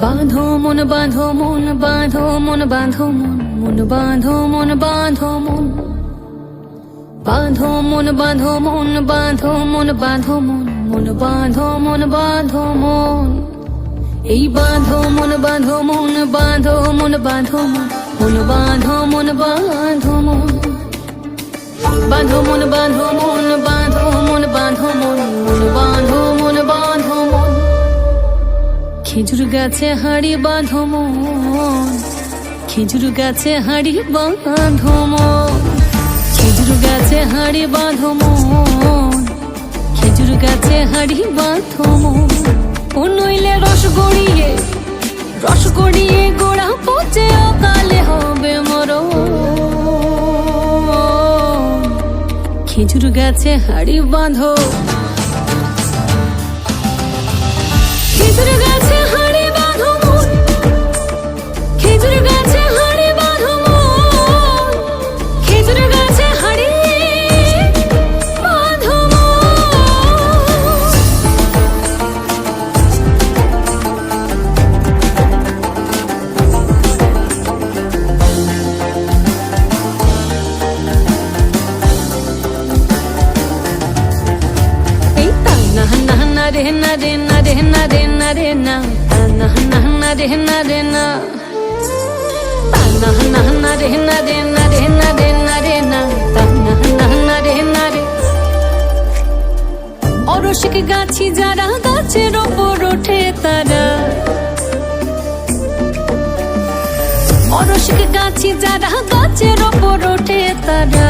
বাঁধো মন বাঁধো মন বাঁধো মন বাঁধো মন মন বাঁধো মন বাঁধো মন বাঁধো মন বাঁধো মন বাঁধো মন বাঁধো মন মন বাঁধো মন বাঁধো মন এই বাঁধো মন বাঁধো মন বাঁধো মন বাঁধো মন মন বাঁধো মন বাঁধো মন বাঁধো মন বাঁধো মন বাঁধো মন বাঁধো মন মন বাঁধো মন বাঁধো মন খেজুর গাছে হাড়ি বাঁধো মন খেজুর গাছে হাড়ি বাঁধো মন খেজুর গাছে হাড়ি বাঁধো মন খেজুর গাছে হাড়ি বাঁধো মন ও নইলে রস গড়িয়ে গোড়া পচে অকালে হবে মরণ খেজুর গাছে হাড়ি বাঁধো খেজুর গাছে হাড়ি বাঁধো মন খেজুর গাছে হাড়ি বাঁধো মন খেজুর গাছে হাড়ি বাঁধো রে না রে না রে না রে না রে না না না না রে না রে না না না না রে না রে না রে না রে না রে না না না না রে না রে অরসিক গাছি যারা গাছের ওপর ওঠে তারা অরসিক গাছি যারা গাছের ওপর ওঠে তারা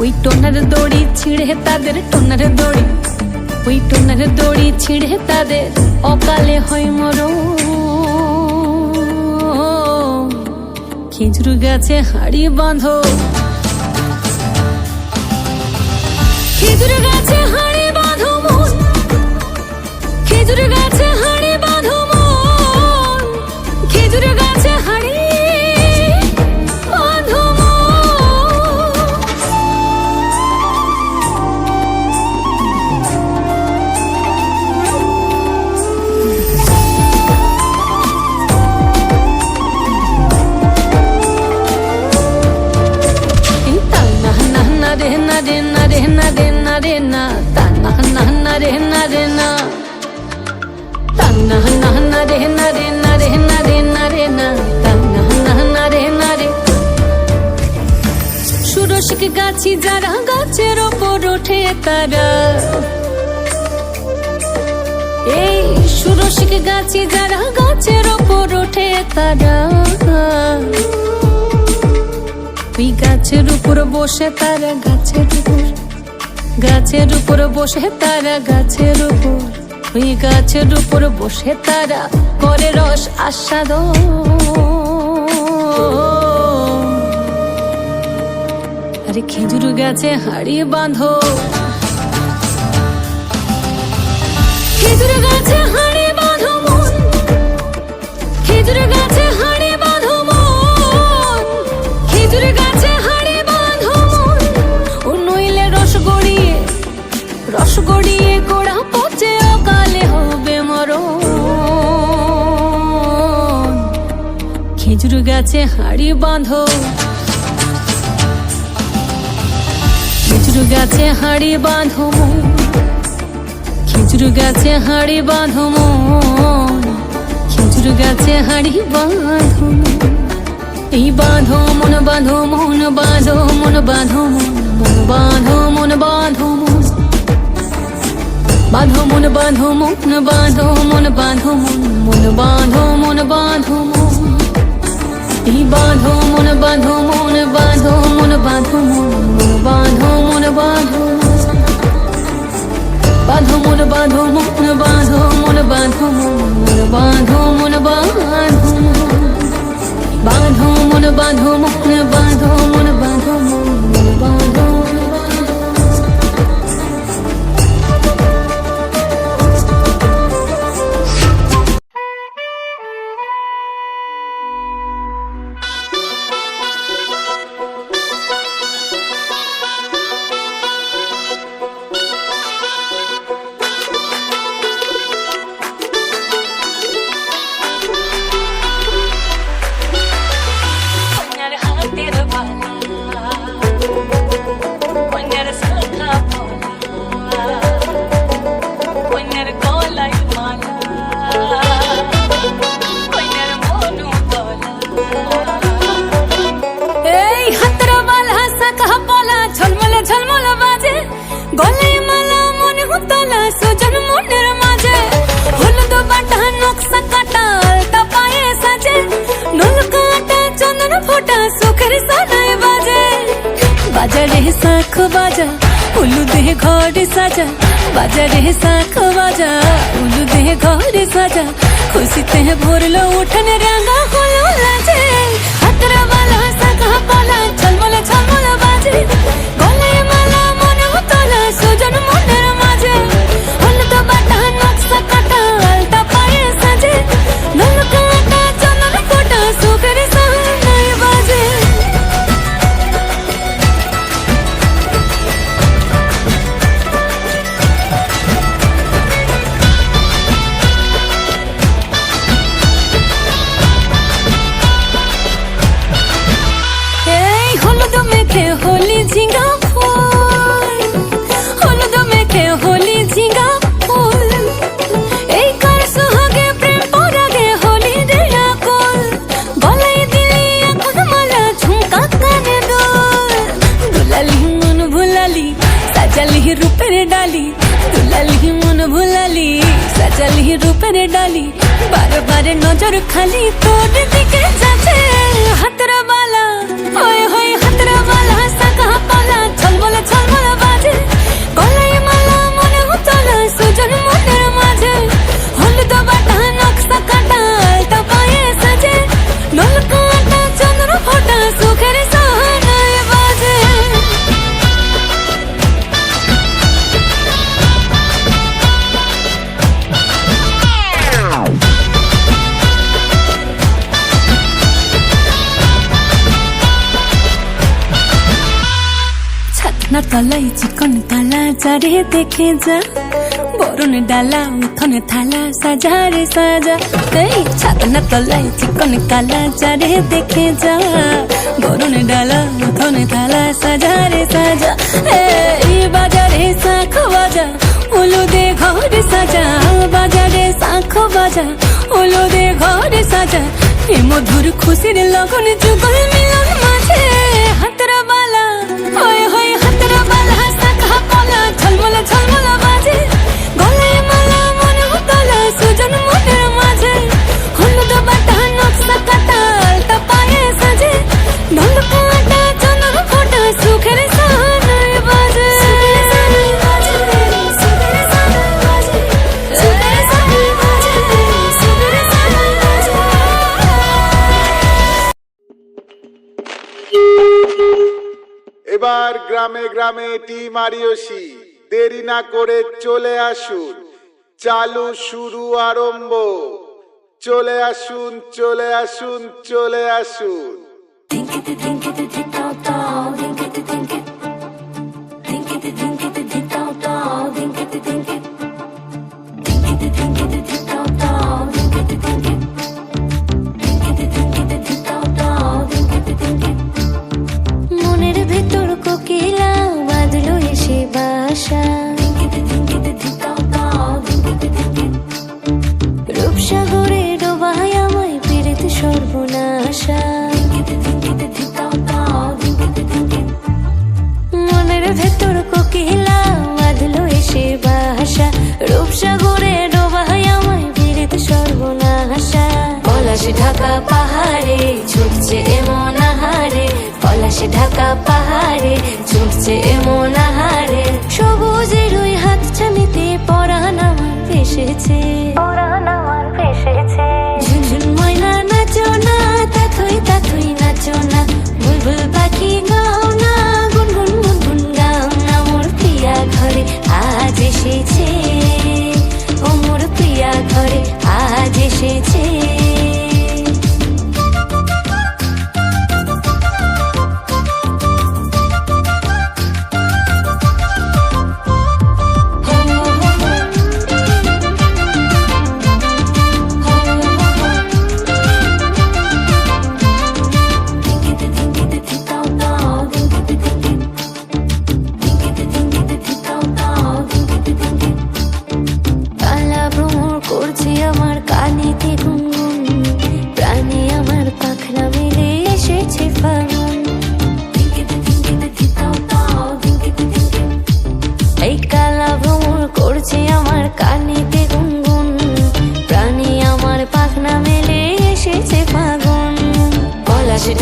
ওই টোনার দড়ি ছিঁড়ে তাদের টোনার দড়ি ওই টোনার দড়ি ছিঁড়ে তাদের অকালে হয় মরণ খেজুর গাছে হাড়ি বাঁধো খেজুর গাছে হাড়ি বাঁধো মন খেজুর গাছে হাড়ি বাঁধো মন খেজুর গাছে হাড়ি রে না তা না না না রে না রে না তা না না না রে না রে না রে না রে না রে না তা না না না রে না রে সুরসিক গাছি যারা গাছের ওপর ওঠে তারা এই সুরসিক গাছি যারা গাছের ওপর ওঠে তারা ওই গাছের উপর বসে তারা গাছের উপর বসে তারা গাছের উপর ওই গাছের উপর বসে তারা করে রস আস্বাদন আরে খেজুর গাছে হাড়ি বাঁধো খেজুর গাছে হাড়ি বাঁধো মন খেজুর গাছে হাড়ি বাঁধো মন খেজুর গাছে হাড়ি বাঁধো মন ও নইলে রস গড়িয়ে গোড়া পচে অকালে হবে মরণ খেজুর গাছে হাড়ি বাঁধো খেজুর গাছে হাড়ি বাঁধো মন খেজুর গাছে হাড়ি বাঁধো মন খেজুর গাছে হাড়ি বাঁধো এই বাঁধো মন বাঁধো মন বাঁধো মন বাঁধো মন বাঁধো মন বাঁধো মন বাঁধো মন বাঁধো মন বাঁধো মন বাঁধো মন বাঁধো মন বাঁধো মন এই বাঁধো মন বাঁধো মন বাঁধো মন বাঁধো মন বাঁধো মন বাঁধো বাঁধো মন বাঁধো মন বাঁধো মন বাঁধো মন বাঁধো মন বাঁধো বাঁধো মন বাঁধো মন বাঁধো মন বাঁধো মন বাঁধো বাজারে শাখ বাজা উলু দেহে ঘরে সাজা বাজারে শাখ বাজা উলু দেহে ঘরে সাজা খুশিতে ভরলো উঠনে রাঙা হলো লাজে হাতরা বালা শাখা পালা ঝলমলে ঝলমলে বাজে গলায় মালা মনে তলা সুজন মনের মাঝে হলুদ বাটা নকশা কাটা আলতা পায়ে সাজে নলকা আটা চন্দন ফোটা সুখের সাহানায় বাজে হোলি ঝিঙ্গা ফুল হলুদ মেখে হোলি ঝিঙ্গা ফুল এই কার সোহাগে প্রেম পরাগে হোলি রে আকুল গলায় দিলি এখন মালা ঝুমকা কানে দোল দুলালি মন ভুলালি সাজালি রূপের ডালি দুলালি মন ভুলালি সাজালি রূপের ডালি বারে বারে নজর খালি তোর দিকে যাচ্ছে হাতরা বালা হয় হয় হাতরা বালা শাখা পালা ঝলমলে ঝলমলে বাজে গলায় মালা মনে তলা সুজন মনের মাঝে হলুদ বাটা নকশা কাটা আলতা পায়ে সাজে নলকা আটা চন্দন ফোটা সুখের সাহানায় বাজে ছাতনা তলায় চিকন কালা চারে দেখে যা বরণ ডালা উঠোনে থালা সাজা রে সাজা এই ছাতনা তলায় চিকন কালা চারে দেখে যা বরণ ডালা উঠোনে থালা সাজা রে সাজা এই বাজারে শাখ বাজা উলু দে ঘরে সাজা বাজারে শাখ বাজা উলু দে ঘরে সাজা এ মধুর খুশির লগন যুগল মিলন মাঝে হাতরা বালা হয় হয় হাতরা বালা শাখা পালা ঝলমলে ঝলমলে বাজে গলায় মালা মনে তলা সুজন মনের মাঝে হলুদ বাটা নকশা কাটা আলতা পায়ে সাজে নলকা আটা চন্দন ফোটা সুখের সাহানায় বাজে এবার গ্রামে গ্রামে টিম আরিয়সী দেরি না করে চলে আসুন চালু শুরু আরম্ভ চলে আসুন চলে আসুন চলে আসুন মনের ভেতর কোকিলা বাঁধলো এসে বাসা রূপসাগরে ডোবায় আমায় পীড়িত সর্বনাশা মনের ভেতর কোকিলা বাঁধলো এসে বাসা রূপসাগরে ডোবায় আমায় পীড়িত সর্বনাশা পলাশ ঢাকা পাহাড়ে ছুটছে এমন আহারে পলাশ ঢাকা পাহাড়ে ছুটছে এমন আহারে সবুজের ওই হাত ছানিতে পরাণ আমার ভেসেছে ঝুনঝুন ময়না নাচো না তাথই তাথই নাচো না বুলবুল পাখি গাও না গুনগুন গুনগুন গাও না মোর প্রিয়া ঘরে আজ এসেছে ও মোর প্রিয়া ঘরে আজ এসেছে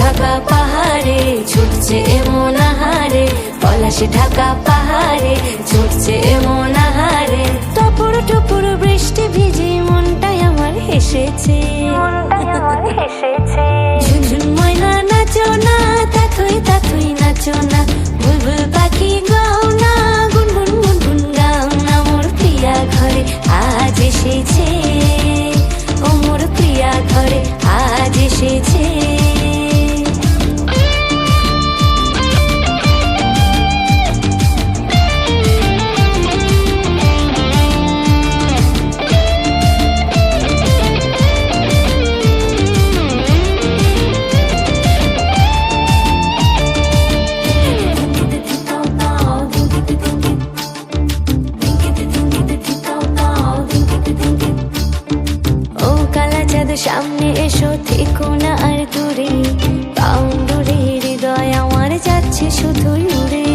ঢাকা পাহাড়ে ছুটছে এমন আহারে পলাশে ঢাকা পাহাড়ে ছুটছে মন আহারে টপুর টপুর বৃষ্টি ভিজে মনটাই আমার হেসেছে ঝুনঝুন ময়না নাচো না তাথুই তাথুই নাচো না বুলবুল পাখি গাও না গুনগুন গুনগুন গাও না মোর প্রিয়া ঘরে আজ এসেছে ও মোর প্রিয়া ঘরে আজ এসেছে সামনে এসো থেকো না আর দূরে বাউন্ডুরে হৃদয় আমার যাচ্ছে শুধুই উড়ে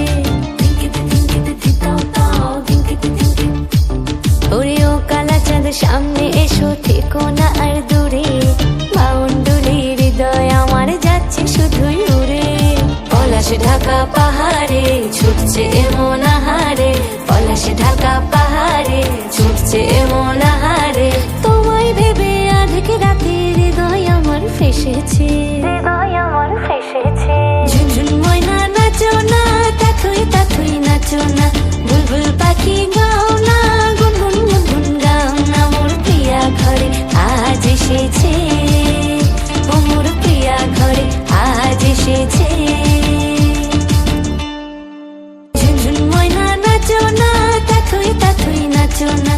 ওরে ও কালা চাঁদ সামনে এসো থেকো না আর দূরে বাউন্ডুরে হৃদয় আমার যাচ্ছে শুধুই উড়ে পলাশে ঢাকা পাহাড়ে ছুটছে এমন আহারে পলাশে ঢাকা পাহাড়ে ছুটছে এমন আহারে তোমায় ভেবে রাতে হৃদয় আমার ফেসেছে ঝুনঝুন ময়না নাচো না তাথুই তাথুই নাচো না বুলবুল পাখি গাও না গুনগুন গুনগুন গাও না মোর প্রিয়া ঘরে আজ এসেছে ও মোর প্রিয়া ঘরে আজ এসেছে ঝুনঝুন ময়না নাচো না তাথুই তাথুই নাচো না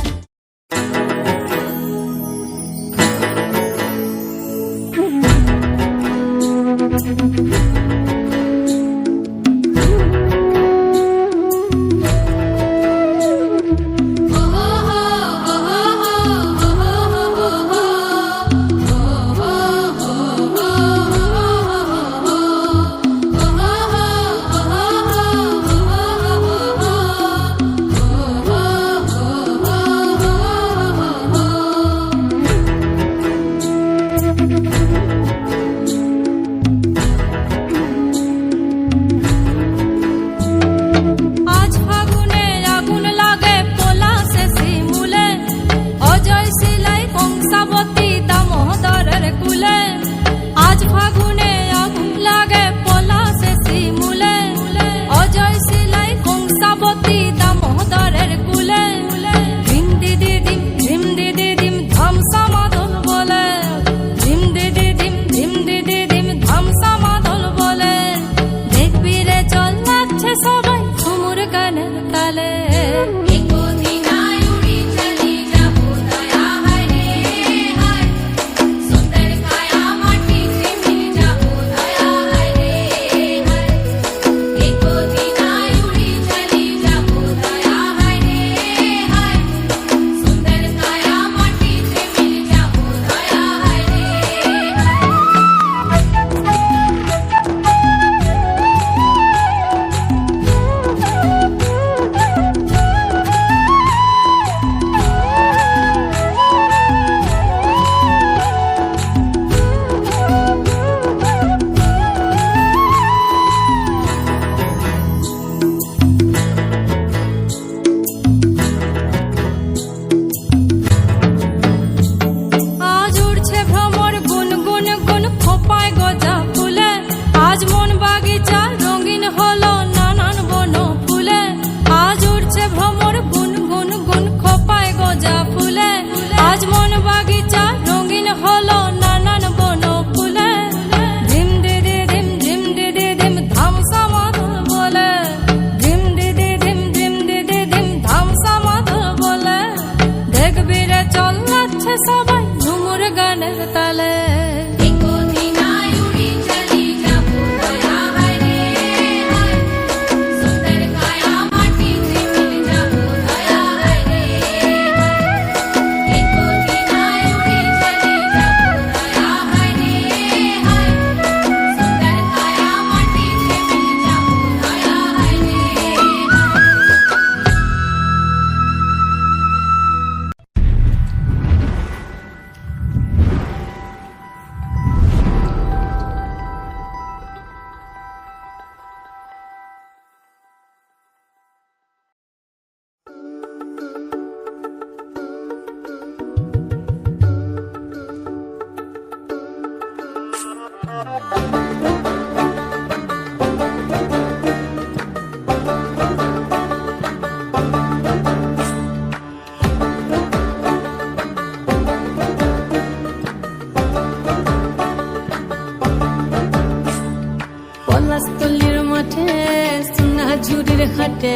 সোনাঝুরির হাটে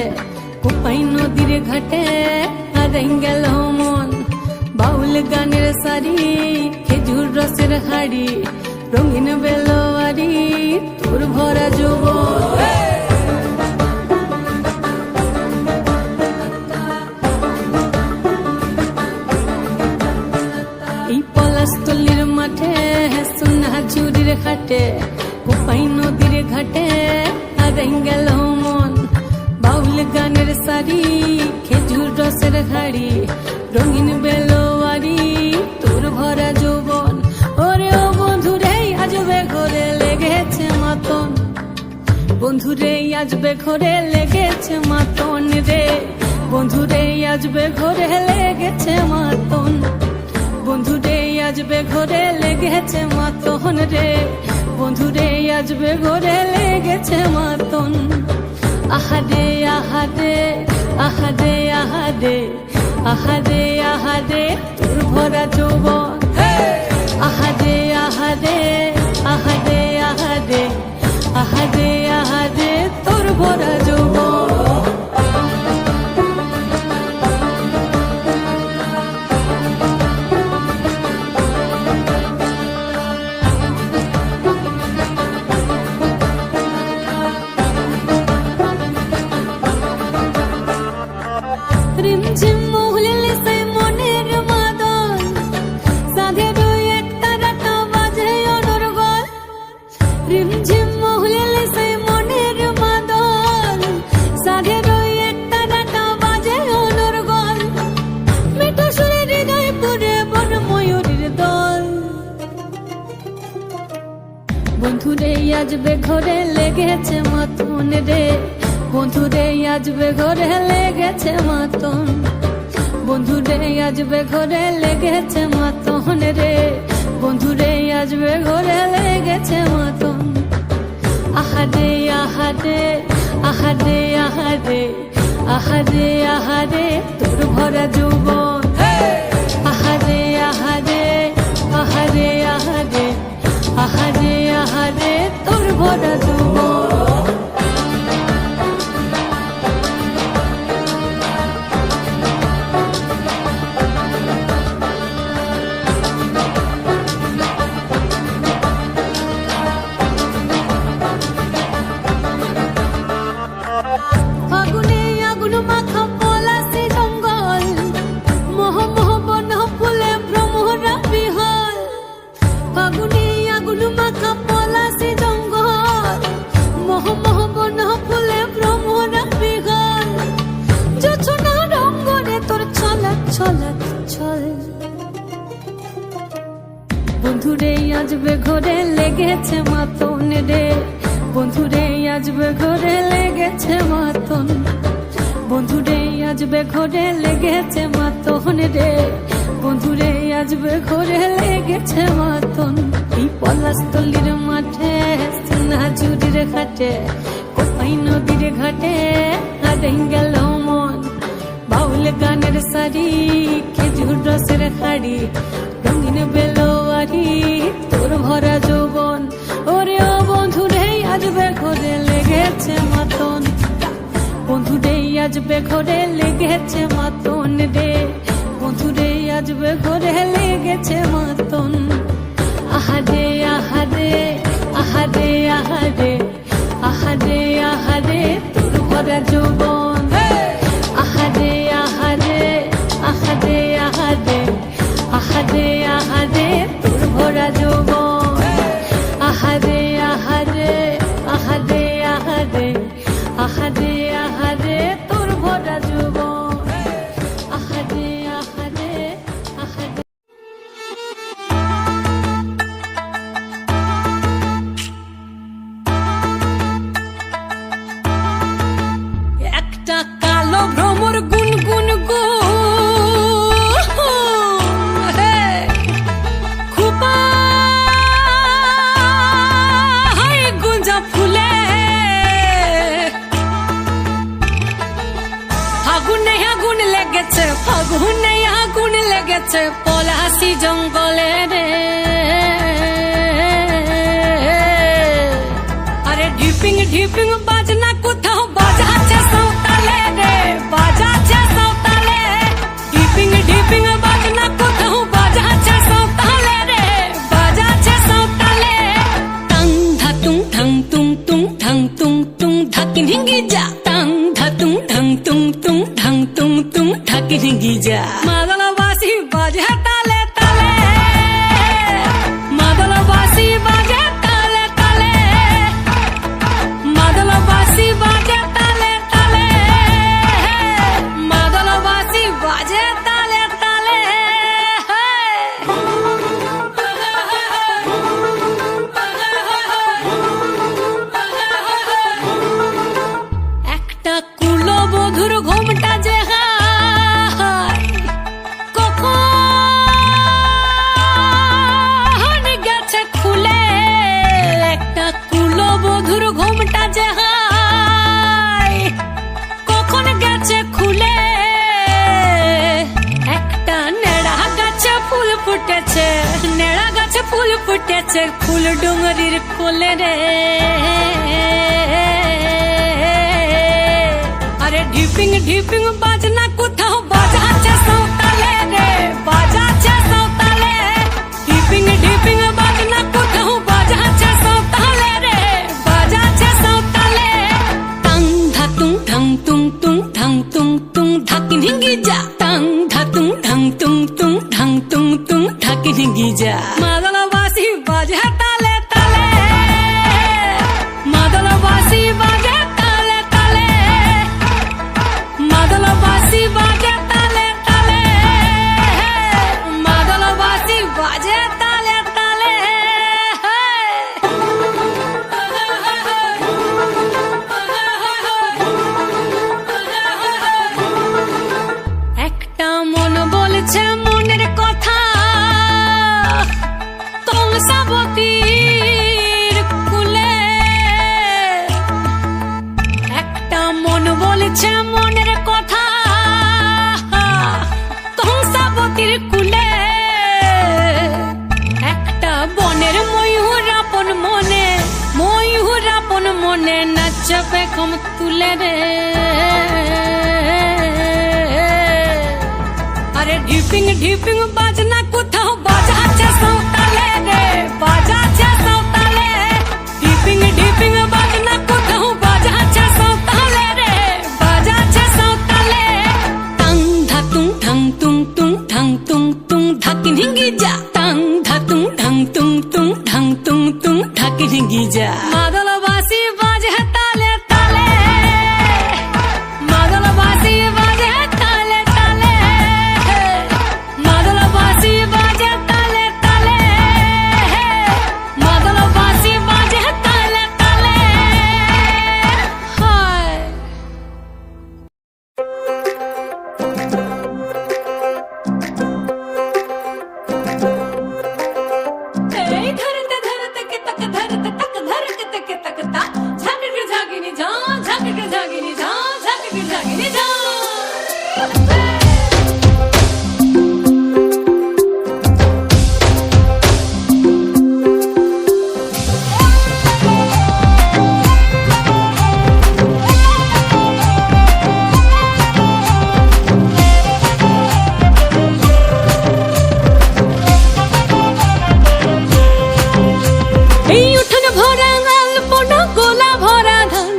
কোপাই নদীর ঘাটে হারাই গেল মন বাউল গানের সারি খেজুর রসের হাড়ি রঙিন বেলোয়ারি তোর ভরা যৌবন এই পলাশতলির মাঠে সোনাঝুরির হাটে কোপাই নদীর ঘাটে হারাই গেল মন বাউল গানের সারি খেজুর রসের হাড়ি রঙিন বেলোয়ারি তোর ভরা যৌবন ওরে ও বন্ধুরে আজবে ঘরে লেগেছে মাতন বন্ধুরে আজবে ঘরে লেগেছে মাতন রে বন্ধুরে আজবে ঘরে লেগেছে মাতন বন্ধুরে আজবে ঘরে লেগেছে মাতন রে বন্ধুরে আজবে ঘরে লেগেছে মাতন আহারে আহারে আহারে আহারে আহারে আহারে তোর ভরা যৌবন আহারে আহারে আহারে আহারে আহারে আহারে তোর ভরা যৌবন রিমঝিম মহুলে সে মনের মাদন সাধের এক তারাটা বাজে অনর্গল রিমঝিম মহুলে সে মনের মাদন সাধের এক তারাটা বাজে অনর্গল মিঠো সুরে হৃদয় পুরে বন ময়ূরীর দল বন্ধুরে আজবে ঘরে লেগেছে মাতন রে বন্ধুরে আজবে ঘরে লেগেছে মাতন বন্ধুরে আজবে ঘরে লেগেছে মাতন রে বন্ধুরে আজবে ঘরে লেগেছে মাতন আহারে আহারে আহারে আহারে আহারে আহারে তোর ভরা যৌবন আহারে আহারে আহারে আহারে আহারে আহারে তোর ভরা যৌবন ফাগুনে আগুন মাখা পলাশি জঙ্গল মোহ মোহ বন ফুলে ভ্রমরা বিহল ফাগুনে আগুন মাখা পলাশি জঙ্গল মোহ মোহ বন ফুলে ভ্রমরা বিহল জোছনা রঙ্গনে তোর ছলক ছলক ছল বন্ধুরে আজবে ঘরে লেগেছে মাতন রে বন্ধুরে আজবে ঘরে লেগেছে মাতন বন্ধুরে আজবে ঘরে লেগেছে মাতন রে বন্ধুরে আজবে ঘরে লেগেছে মাতন এই পলাশতলির মাঠে সোনাঝুরির ঘাটে কোপাই নদীর ঘাটে হারাই গেল মন বাউল গানের সারি খেজুর রসের হাড়ি রঙিন বেলোয়ারি তোর ভরা যৌবন ওরে ও বন্ধুরে আজবে ঘরে লেগেছে মাতন বন্ধুরে আজবে ঘরে লেগেছে মাতন রে বন্ধুরে আজবে ঘরে লেগেছে মাতন আহারে আহারে আহারে আহারে আহারে আহারে তোর ভরা যৌবন আহারে আহারে আহারে আহারে আহারে আহারে তোর ভরা যৌবন আহারে আহারে আহারে আহারে আহারে আহারে তোর ভরা যৌবন আহারে আহারে আহারে একটা কালো ভ্রমর গুনগুন গো খুপা গুঞ্জা ফুলে ফাগুনে আগুন লেগেছে পলাশি জঙ্গলে রে আরে ঢিপিং ঢিপিং বাজনা কোথাও বাজা ঢিঙ্গি যা মাদল বাসি বাজে তালে তালে মাদল বাসি বাজে তালে তালে মাদল বাসি বাজে তালে তালে মাদল বাসি বাজে তালে তালে একটা কুলো বধুর ঘুমটা যে হায় কখন গেছে খুলে একটা কুলো বধুর ঘুমটা যে হায় কখন গেছে খুলে একটা নেড়া গাছে ফুল ফুটেছে নেড়া গাছে ফুল ফুটেছে ফুল ডুঙরির কোলে রে আরে ঢিপিং ঢিপিং বাজনা কোথাও বাজাচ্ছে সাঁওতালে রে বাজাচ্ছে সাঁওতালে ঢিপিং ঢিপিং বাজনা কোথাও বাজাচ্ছে সাঁওতালে রে বাজাচ্ছে সাঁওতালে টাং ধাতুং ঢং তুং তুং ঢং তুং তুং ঢাকি ঢিঙ্গি যা টাং ধাতুং ঢং তুং তুং ঢং তুং তুং ঢাকি ঢিঙ্গি যা মাদল বাসি বাজে তালে তালে মাদল বাসি বাজে তালে তালে মাদল বাসি বাজে তালে তালে মাদল বাসি বাজে তালে তালে একটা মন বলছে মনের কথা কংসাবতীর কুলে একটা মন বলছে মনের কথা কংসাবতীর কুলে একটা বনের ময়ূর আপন মনে নাচবে কম তুলে রে আরে ঢিপিং ঢিপিং বাজনা কোথাও বাজাচ্ছে সাঁওতালে রে বাজাচ্ছে সাঁওতালে ঢিপিং ঢিপিং বাজনা কোথাও বাজাচ্ছে সাঁওতালে রে বাজাচ্ছে সাঁওতালে টাং ধাতুং ঢং তুং তুং ঢং তুং তুং ঢাকি ঢিঙ্গি যা টাং ধাতুং ঢং তুং তুং ঢং তুং তুং ঢাকি ঢিঙ্গি যা মাদল বাসি বাজে তালে তালে মাদল বাসি বাজে তালে তালে মাদল বাসি বাজে তালে তালে মাদল বাসি বাজে তালে তালে হায় এই ধরতে ধরতে কে তক ধরতে তক ধরতে কে তক তা ঝাগড় ঝাগিনি ঝা ঝাগড় ঝাগিনি ঝা ঝাগড় ঝাগিনি ঝা এই উঠন ভরা আলপনা গোলা ভরা ধান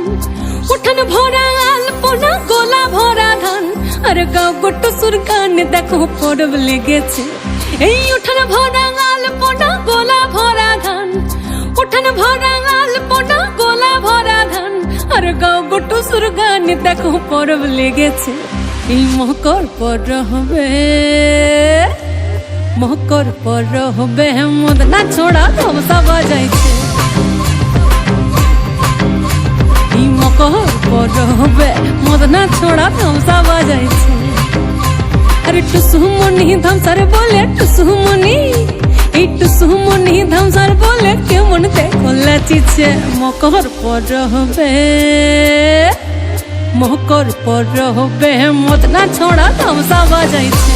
উঠন ভরা আলপনা গোলা ভরা ধান আর গাও গোট্ট সুরকান দেখো পরব লেগেছে এই উঠন ভরা আলপনা গোলা ভরা ধান উঠন ভরা আলপনা গোলা ভরা ধান আর গাও গোট্ট সুরকান দেখো পরব লেগেছে এই মকর পর হবে মকর পর হবে মদনা ছোড়া ধমসা বাজাইছে এই মকর পর হবে মদনা ছোড়া ধমসা বাজাইছে আরে টুসুমনি ধমসার বলে টুসুমনি এই টুসুমনি ধমসার বলে কেমন দেখো লাচিছে মকর পর হবে মকর পর হবে মদনা ছোড়া ধমসা বাজাইছে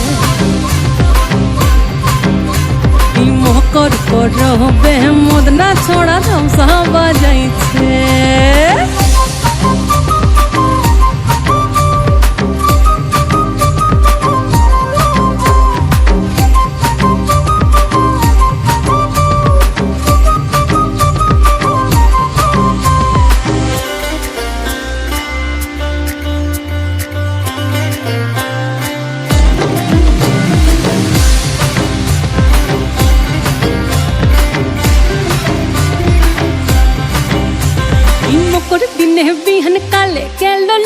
মকর পর হবে মদনা ছোড়া ধমসা বাজাইছে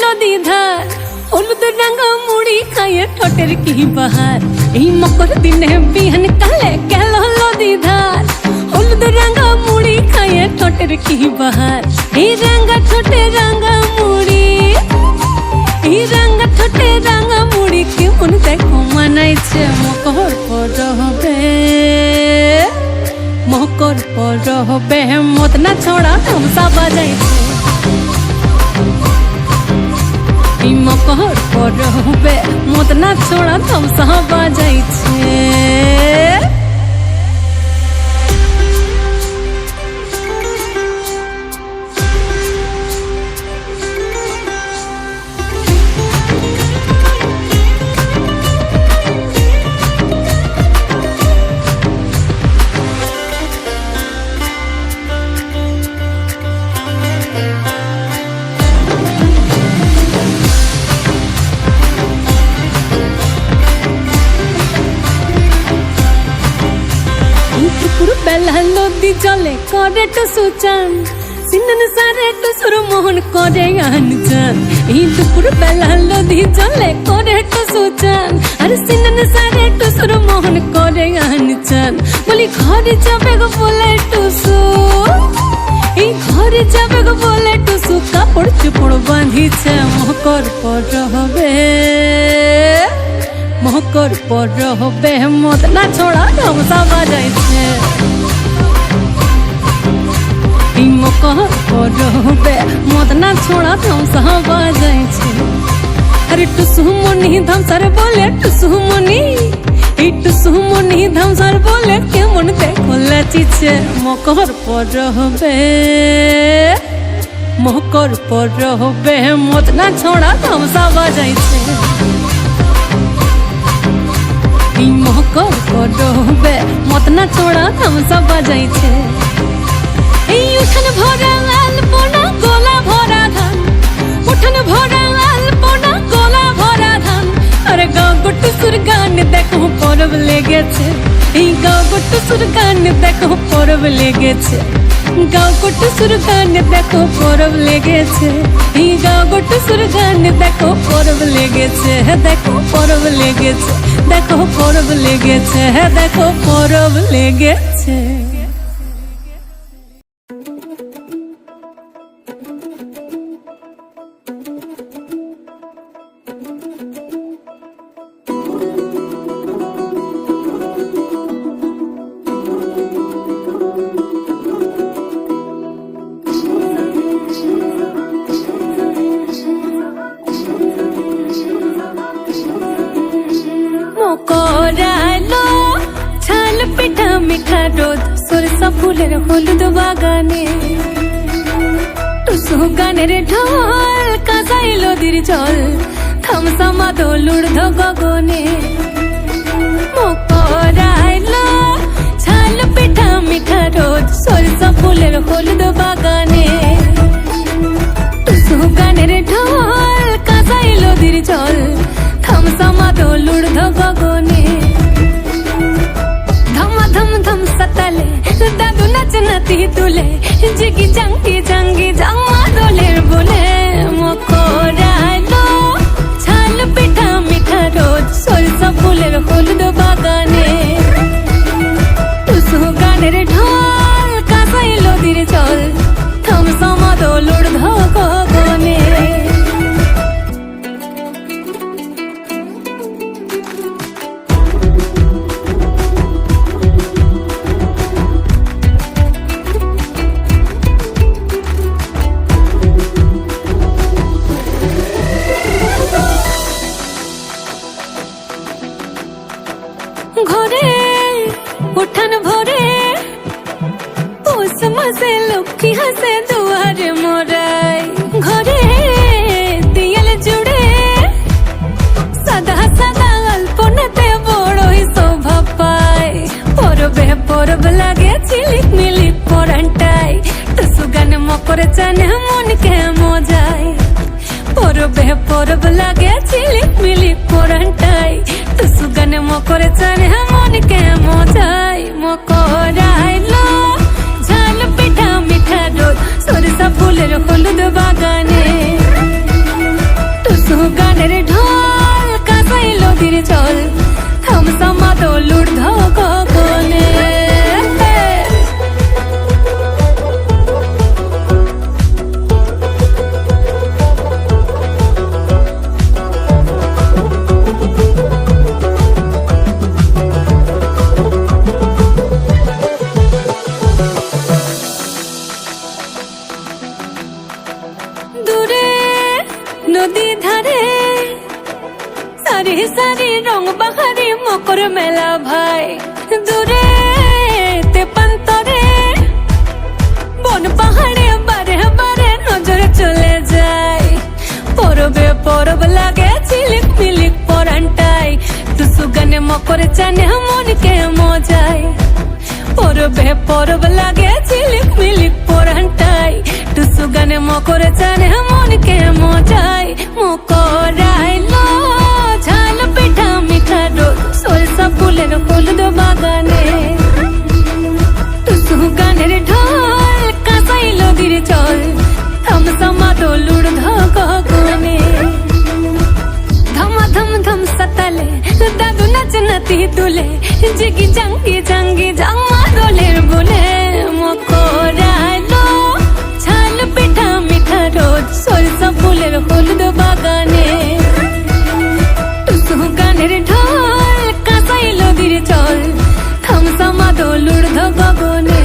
নদী ধার হলুদ রাঙা মুড়ি খাইয়ে ঠোঁটের কি বাহার এই মকর দিনে বিহান কালে গেল নদী ধার হলুদ রাঙা মুড়ি খাইয়ে ঠোঁটের কি বাহার এই রাঙা ঠোঁটে রাঙা মুড়ি এই রাঙা ঠোঁটে রাঙা মুড়ি কেমন দেখো মানাইছে মকর পরবে মকর পরবে মত না ছড়া তামসা বাজাইছে মকর পরবে মত না ছড়া তামসা বাজাইছে বেলা নদী জলে করে টুসুচান সিনন সারে টুসুর মোহন করে আনচান এই দুপুর বেলা নদী জলে করে টুসুচান আর সিনন সারে টুসুর মোহন করে আনচান বলি ঘরে যাবে গো বলে টুসু এই ঘরে যাবে গো বলে টুসু কাপড় চোপড় বাঁধিছে মকর পরবে মকর পরবে মত না ছড়া তামসা বাজাইছে মকর পরবে মত না ছড়া তামসা বাজাইছে আরে টুসুমনি ধামসার বলে টুসুমনি এই টুসুমনি ধামসার বলে কেমন দেখো লাচিছে মকর পরবে মকর পরবে মত না ছড়া তামসা বাজাইছে মকর পরবে মত না ছড়া তামসা বাজাইছে এই উঠান ভরা লাল পোনা গোলা ভরা ধান উঠান ভরা লাল পোনা গোলা ভরা ধান আরে গাও গুট্টু সুর গান দেখো পরব লেগেছে এই গাও গুট্টু সুর গান দেখো পরব লেগেছে গাও গুট্টু সুর গান দেখো পরব লেগেছে এই গাও গুট্টু সুর গান দেখো পরব লেগেছে দেখো পরব লেগেছে দেখো পরব লেগেছে দেখো পরব লেগেছে করালো ছাল পিঠা মিঠা রোদ সরষা ফুলের হলুদ বাগানে টুসু গানের ঢোল কাঁসাই নদীর জল থামসা মাদল ঊর্ধ্ব গগনে করালো ছাল পিঠা মিঠা রোদ সরষা ফুলের হলুদ বাগানে টুসু গানের ঢোল কাঁসাই নদীর জল থামসা মাদল ঊর্ধ্ব গগনে ধমা ধম ধম সতালে দাদু নাচ নাতি তুলে জিগি জাঙ্গি জাঙ্গি জামা দোলের বলে মকরালো ছাল পিঠা মিঠা রোদ সরষা ফুলের হলুদ বাগানে টুসু গানের ঢোল কাঁসাই নদীর জল থামসা মাদল ঊর্ধ্ব গগনে ঘরে উঠান ভরে পৌষ মাসে লক্ষ্মী হাসে দুয়ারে মোরাই ঘরে দিয়াল জুড়ে সাদা সাদা অল্পনাতে বড়ই শোভা পায় পরবে পরব লাগে ঝিলিক মিলিক পরানটাই টুসু গান মকর চান মনকে মজায় পরবে পরব লাগে ঝিলিক মিলিক পরানটাই টুসু গান মকর চান মনকে মজায় মকরাইলো ঝাল পিঠা মিঠা রোদ সরষা ফুলের হলুদ বাগানে নদী ধারে সারি সারি রং বাহারি মকর মেলা ভাই দূরে তেপান্তরে বন পাহাড়ে বারে বারে নজর চলে যায় পরবে পরব লাগে ঝিলিক মিলিক পরানটাই টুসু গানে মকর চানে মনকে মজায় পরবে পরব লাগে ঝিলিক মিলিক পরানটাই টুসু গানে মকর চানে মনকে মজায় মকর আইলো ঝাল পিঠা মিঠা রোদ সরষা ফুলের হলুদ বাগানে টুসু গানের ঢোল কাঁসাই নদীর জল থামসামা দোলুর ধগনে ধমা ধম ধম সতালে দাদু নাচ নাতি তুলে জিগি জাঙ্গি জাঙ্গি জামা দোলের বলে মকর আইলো ঝাল পিঠা মিঠা রোদ সরষা ফুলের হলুদ বাগানে টুসু গানের ঢোল কাঁসাই নদীর জল থামসামা দোলুর ধগনে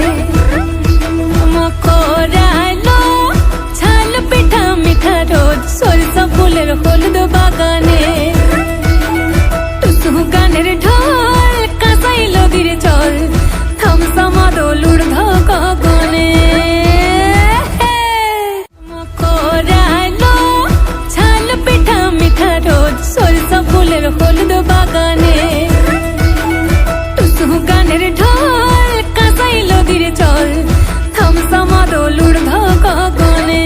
মকর আইলো ঝাল পিঠা মিঠা রোদ সরষা ফুলের হলুদ বাগানে টুসু গানের ঢোল কাঁসাই নদীর জল থামসামা দোলুর ধগনে মকর আইলো ঝাল পিঠা মিঠা রোদ সরষা ফুলের হলুদ বাগানে টুসু গানের ঢোল কাঁসাই নদীর জল থামসামা দোলুর ধগনে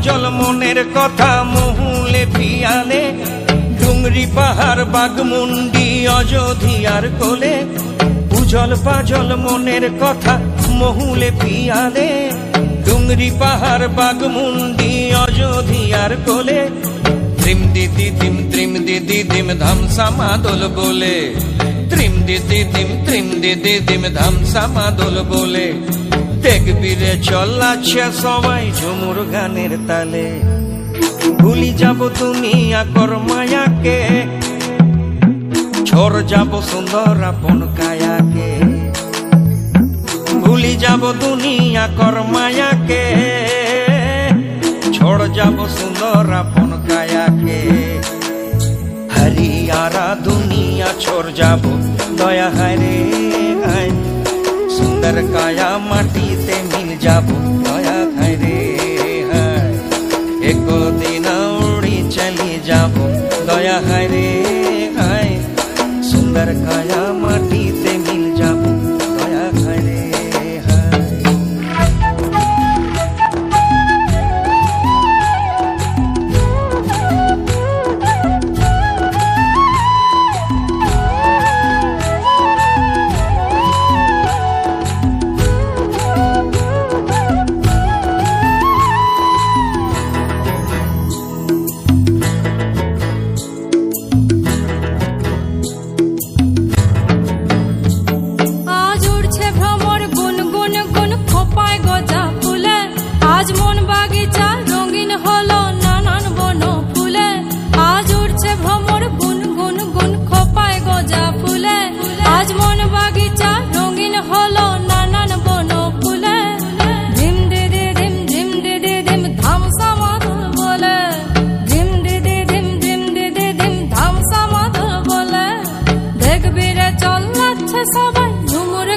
জল মনের কথা মহুলে পিয়ালে ডুংরি পাহাড় বাগমুন্ডি অযোধিয়ার কোলে উজল পাজল মনের কথা মহুলে পিয়ালে ডুংরি পাহাড় বাগমুন্ডি অযোধিয়ার কোলে ত্রিম দিদি দিম ধামসা মাদল বলে ত্রিম দিদি দিম ধামসা মাদল বলে দেখবি রে চলাচ্ছে সবাই ঝুমুর গানের তালে ভুলি যাব দুনিয়া কর মায়াকে ঝড় যাব সুন্দর আপন কায়াকে ভুলি যাব দুনিয়া কর মায়াকে ঝড় যাব সুন্দর আপন কায়াকে হরিয়ারা দুনিয়া छोड़ যাব দয়া হায় রে হায় সুন্দর কায়া মাটিতে মিল যাব দয়া হায় রে হায় একদিন উড়ি চলি যাব দয়া হায় রে হায় সুন্দর কায়া মাটিতে মিল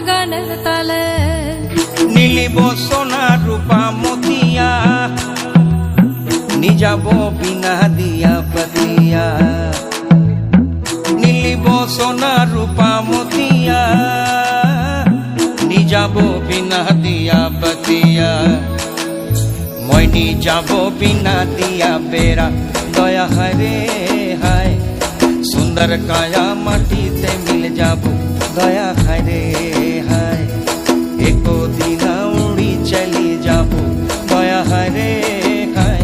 গানের তালে নীলিব সোনা রূপা মতিয়া নিজাব বিনা দিয়া পাতিয়া নীলিব সোনা রূপা মতিয়া নিজাব বিনা দিয়া পাতিয়া মই নিজাব বিনা দিয়া বেড়া দয়া হরে হায় সুন্দর কায়া মাটিতে মিল যাব দয়া হরে হায় एको दिना उड़ी चली जाबो दया हरे हाय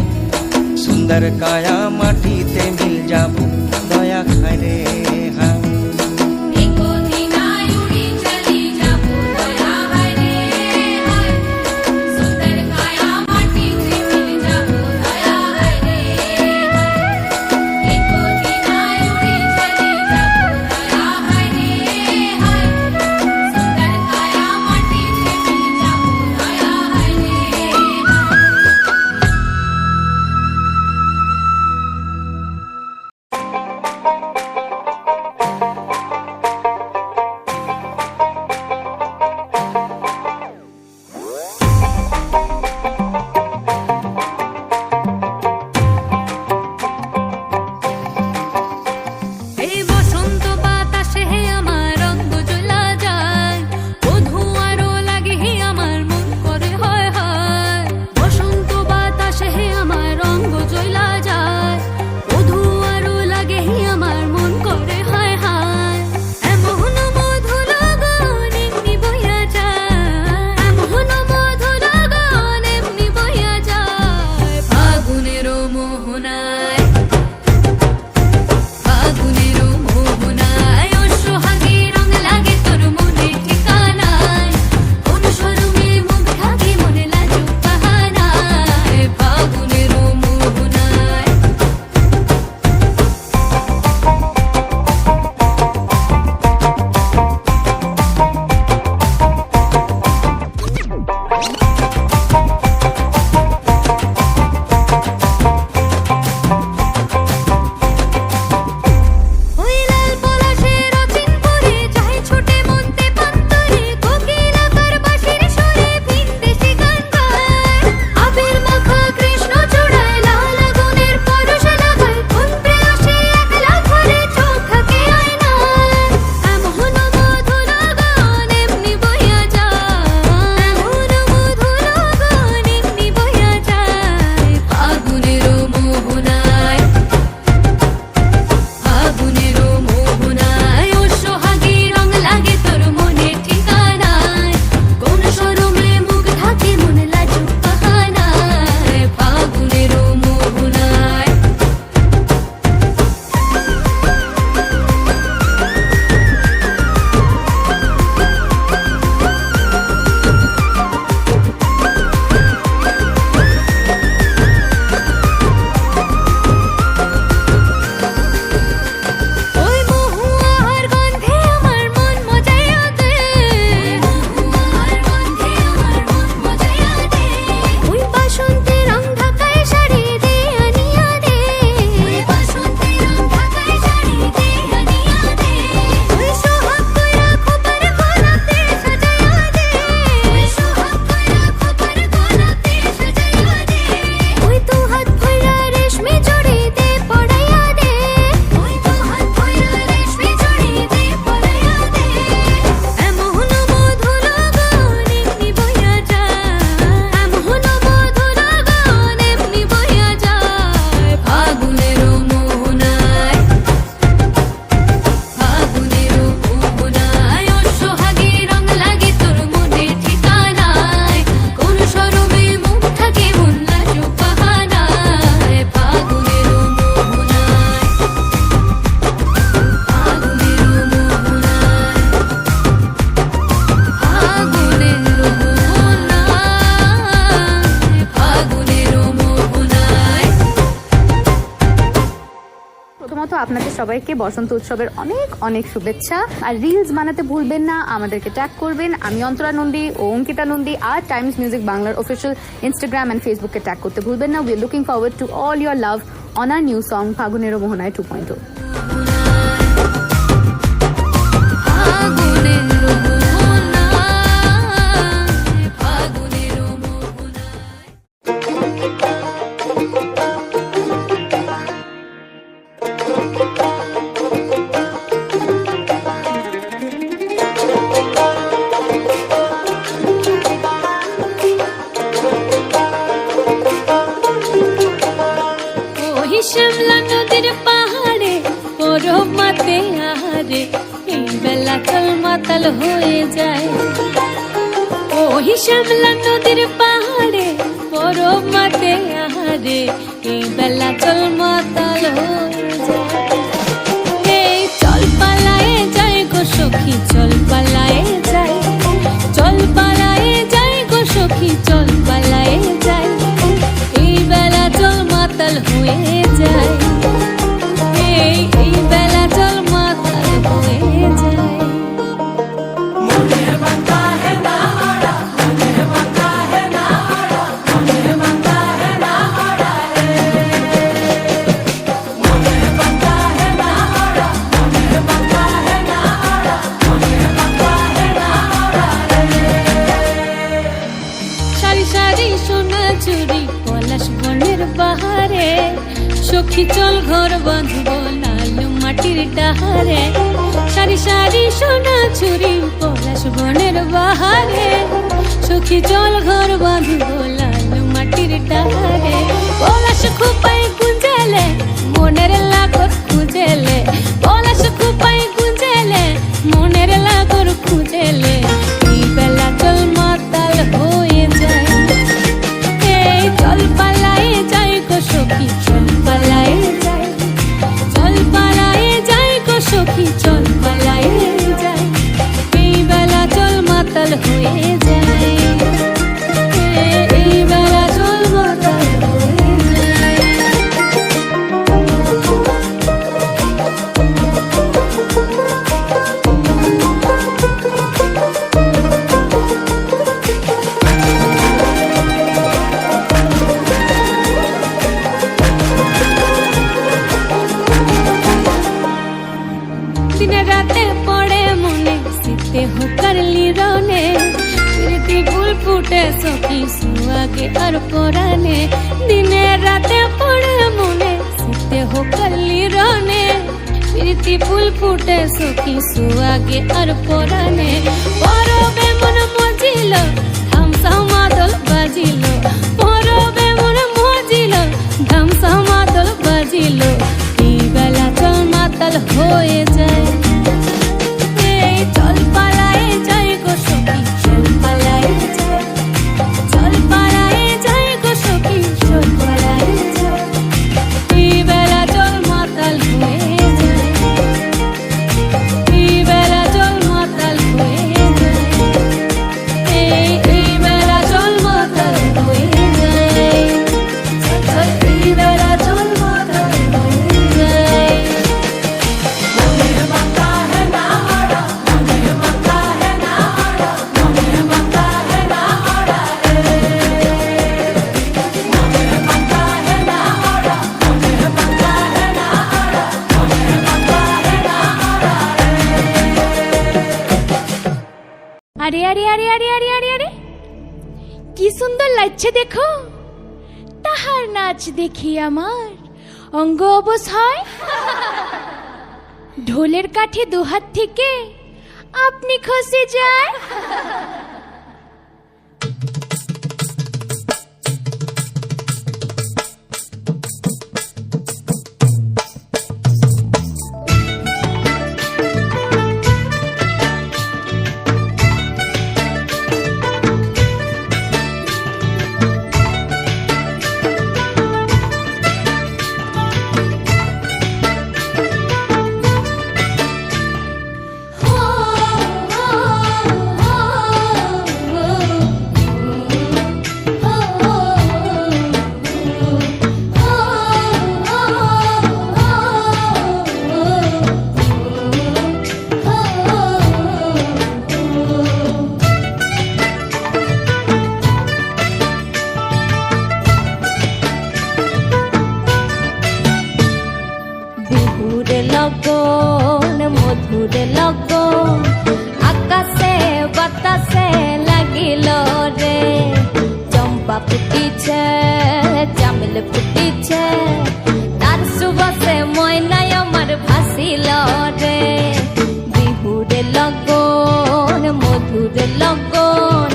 सुंदर काया माटी ते मिल जाबो दया हरे हाय एको दिना उड़ी चली जाबो दया हरे हाय सुंदर काया माटी से मिल जाबो दया हरे हाय एको दिना उड़ी चली जाबो दया हरे हाय सुंदर काया माटी से मिल जाबो दया हरे हाय এই বসন্ত বাতাসে আমার রঙ জ্বলা যায় বধূ আরো লাগে আমার মন করে হয় হয় বসন্ত বাতাসে আমার রঙ জ্বলা যায় বধূ আরো লাগে আমার মন করে হয় হয় এমন মধু লগন এমনি বইয়া যায় এমন মধু লগন এমনি বইয়া যায় ফাগুনের মোহনায় ফাগুনের মোহনায় ও সোহাগে রং লাগে তোর মনে ঠিকানায় কোন শরমে মুখ ঢাকে মনে লাজুক বাহানায় ফাগুনের মোহনায় ওই লাল পলাশের অচিন পরে চাহে ছোটে মন্তে পান্তরে কোকিল আকার বাঁশির সুরে ভিনদেশি গান গায় আবির মাখা কৃষ্ণ চূড়ায় লাল আগুনের পরশ লাগায় কোন প্রেয়সী একলা ঘরে চোখ থাকে আয়নায় এমন মধু লগন এমনি বইয়া যায় এমন মধু লগন এমনি বইয়া যায় ফাগুনের মোহনায় ফাগুনের মোহনায় ও সোহাগে রং লাগে তোর মনে ঠিকানায় কোন শরমে মুখ ঢাকে মনে লাজুক বাহানায় ফাগুনের মোহনায় ওই মহুয়ার গন্ধে আমার মন মজাইয়া দে মহুয়ার গন্ধে আমার মন মজাইয়া দে ওই বাসন্তী রং ঢাকায় শাড়ি দে আনিয়া দে ওই বাসন্তী রং ঢাকায় শাড়ি দে আনিয়া দে ওই সোহাগ কইরা খোপার গলাতে সাজাইয়া দে ওই সোহাগ কইরা খোপার গলাতে সাজাইয়া দে ওই তো হাত ভইরা রেশমি চড়ি দে পড়াইয়া দে ওই তো হাত ভইরা রেশমি চড়ি দে পড়াইয়া দে এমন মধু লগন এমনি বইয়া যায় এমন মধু লগন এমনি বইয়া যায় ফাগুনের মোহনায় ফাগুনের মোহনায় ও সোহাগে রং লাগে তোর মনে ঠিকানায় কোন শরমে মুখ থাকে মন লাজুক বাহানায় ফাগুনের মোহনায় ফাগুনের মোহনায় প্রথমত আপনাদের সবাইকে বসন্ত উৎসবের অনেক অনেক শুভেচ্ছা। আর রিলস বানাতে ভুলবেন না, আমাদেরকে ট্যাগ করবেন। আমি অন্তরা নন্দী ও অঙ্কিতা নন্দী আর টাইমস মিউজিক বাংলার অফিসিয়াল ইনস্টাগ্রাম এন্ড ফেসবুকে ট্যাগ করতে ভুলবেন না। We are looking forward to all your love on our new song ফাগুনের মোহনায় 2.0। ফাগুনের মোহনায় মাতাল হয়ে যায়। ওই শ্যামলা নদীর পাহাড়ে বরফ মাতে আহারে, এই বেলা চল মাতাল হয়ে যায়। এই চল পালায়ে যাই গো সখী, চল পালায়ে যাই, চল পালায়ে যাই গো সখী, চল পালায়ে যাই, এই বেলা চল মাতাল হয়ে যায়। এই বেলা চল মাতাল হয়ে যায়। সারি সারি সোনা চুরি পলাশ বনের বাহারে, সখী চল ঘর বাঁধব লালু মাটির ডাহারে। সারি সারি সোনা চুরি পলাশ বনের বাহারে, সখী চল ঘর বাঁধব লালু মাটির ডাহারে। পলাশ খুপাই গুঞ্জেলে মনের লাগর খুঁজেলে, পলাশ খুপাই গুঞ্জেলে মনের লাগর খুঁজেলে, এই বেলা চল মাতাল হয়ে যায়। এই চল পালায়ে যাই গো সখী, চল পালায়ে যাই, চল পালায়ে যাই গো সখী, চল পালায়ে যাই, এই বেলা চল মাতাল হয়ে যায়। এই বেলা চল মাতাল হয়ে যায়। দিনে রাতে পড়ে মনে শীতে হুকারলি রনে, প্রীতি ফুল ফুটে সখী সুয়াগে আর পরানে। দিনে রাতে পড়ে মনে শীতে হুকারলি রনে, প্রীতি ফুল ফুটে সখী সুয়াগে আর পরানে। পরবে মন মজিল ধামসা মাদল বাজিল, পরবে মন মজিল ধামসা মাদল বাজিল, এই বেলা চল মাতাল হয়ে যায়। এই চল পালায়ে যাই গো সখী, চল পালায়ে যাই, চল পালায়ে যাই গো সখী, চল পালায়ে যাই, এই বেলা চল মাতাল হয়ে যায়। এই বেলা চল মাতাল হয়ে যায়। এই বেলা চল মাতাল হয়ে যায়। চল এই বেলা চল মাতাল হয়ে যায়। আরে আরে আরে আরে আরে আরে আরে কি সুন্দর লাগছে দেখো, তাহার নাচ দেখি আমার অঙ্গ অবশ হয়। ঢোলের কাঠে দুহাত থেকে আপনি খসে যায়। লগন মধুর লগন আকাশে বাতাসে লাগিল রে, চম্পা ফুটিছে চামেল ফুটিছে তার সুবাসে ময়নাই আমার ভাসিল রে। বিহুর লগন মধুর লগন